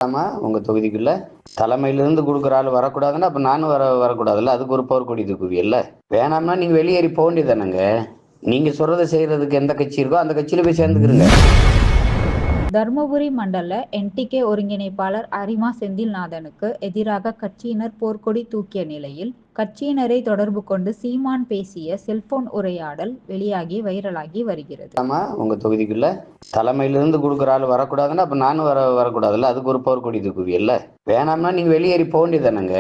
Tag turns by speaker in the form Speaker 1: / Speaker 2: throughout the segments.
Speaker 1: ஆமா, உங்க தொகுதிக்குள்ள தலைமையிலிருந்து குடுக்குற ஆள் வரக்கூடாதுன்னா, அப்ப நானும் வரக்கூடாதுல்ல. அதுக்கு ஒரு போர்க்கொடி தூக்குவீயல்ல. வேணாம்னா நீங்க வெளியேறி போ வேண்டியதுதானங்க. நீங்க சொல்றத செய்யறதுக்கு எந்த கட்சி இருக்கோ, அந்த கட்சியில போய் சேர்ந்துக்கிறங்க.
Speaker 2: தருமபுரி மண்டல என்.டி.கே ஒருங்கிணைப்பாளர் அரிமா செந்தில்நாதனுக்கு எதிராக கட்சியினர் போர்க்கொடி தூக்கிய நிலையில், கட்சியினரை தொடர்பு கொண்டு சீமான் பேசிய செல்போன் உரையாடல் வெளியாகி வைரலாகி வருகிறது.
Speaker 1: ஆமா, உங்க தொகுதிக்குள்ள தலைமையிலிருந்து குடுக்குற ஆள் வரக்கூடாதுன்னா, அப்ப நானும் வரக்கூடாதுல்ல. அதுக்கு ஒரு போர்க்கொடி தூக்குவீயல்ல. வேணாம்னா நீங்க வெளியேறி போ வேண்டியதுதானங்க.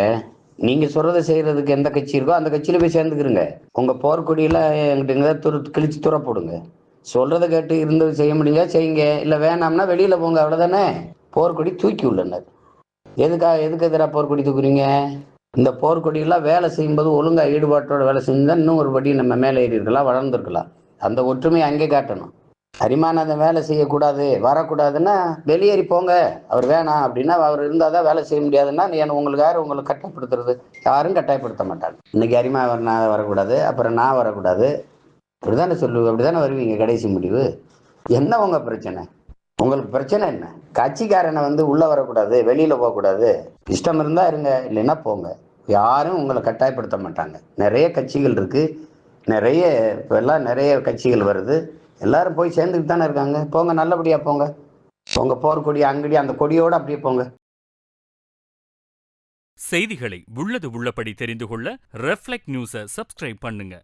Speaker 1: நீங்க சொல்றத செய்யறதுக்கு எந்த கட்சி இருக்கோ, அந்த கட்சியில போய் சேர்ந்துக்கிறங்க. உங்க போர்க்கொடியில என்கிட்ட எங்கேயாவது கிழிச்சு தூர போடுங்க. சொல்றத கேட்டு இருந்தது செய்ய முடிஞ்சா செய்யுங்க. இல்ல வேணாம்னா வெளியில போங்க. அவ்வளவுதானே. போர்க்கொடி தூக்கி உள்ளனர். எதுக்கு எதிராக போர்க்கொடி தூக்குறீங்க? இந்த போர்க்கொடியெல்லாம் வேலை செய்யும்போது ஒழுங்கா ஈடுபாட்டோட வேலை செஞ்சா இன்னும் ஒரு படி நம்ம மேலே ஏறி இருக்கலாம், வளர்ந்துருக்கலாம். அந்த ஒற்றுமையை அங்கே காட்டணும். அரிமானந்தன் வேலை செய்யக்கூடாது, வரக்கூடாதுன்னா வெளியேறி போங்க. அவர் வேணாம் அப்படின்னா, அவர் இருந்தால் தான் வேலை செய்ய முடியாதுன்னா, உங்களுக்கு யார் உங்களை கட்டாயப்படுத்துறது? யாரும் கட்டாயப்படுத்த மாட்டாங்க. இன்னைக்கு அரிமா நான் வரக்கூடாது, அப்புறம் நான் வரக்கூடாது. அப்படிதானே சொல்லுவீங்க, அப்படிதானே வருவீங்க கடைசி முடிவு. என்ன உங்க பிரச்சனை? உங்களுக்கு பிரச்சனை என்ன? கட்சிக்காரனை உள்ள வரக்கூடாது, வெளியில போகக்கூடாது. இஷ்டம் இருந்தா இருங்க, இல்லைன்னா போங்க. யாரும் உங்களை கட்டாயப்படுத்த மாட்டாங்க. நிறைய கட்சிகள் இருக்கு, நிறைய இப்பெல்லாம் நிறைய கட்சிகள் வருது. எல்லாரும் போய் சேர்ந்துட்டு தானே இருக்காங்க. போங்க, நல்லபடியா போங்க. உங்க போர்க்கொடி அங்கடி அந்த கொடியோட அப்படியே போங்க.
Speaker 3: செய்திகளை உள்ளது உள்ளபடி தெரிந்து கொள்ள ரெஃப்ளெக்ட் நியூஸை சப்ஸ்கிரைப் பண்ணுங்க.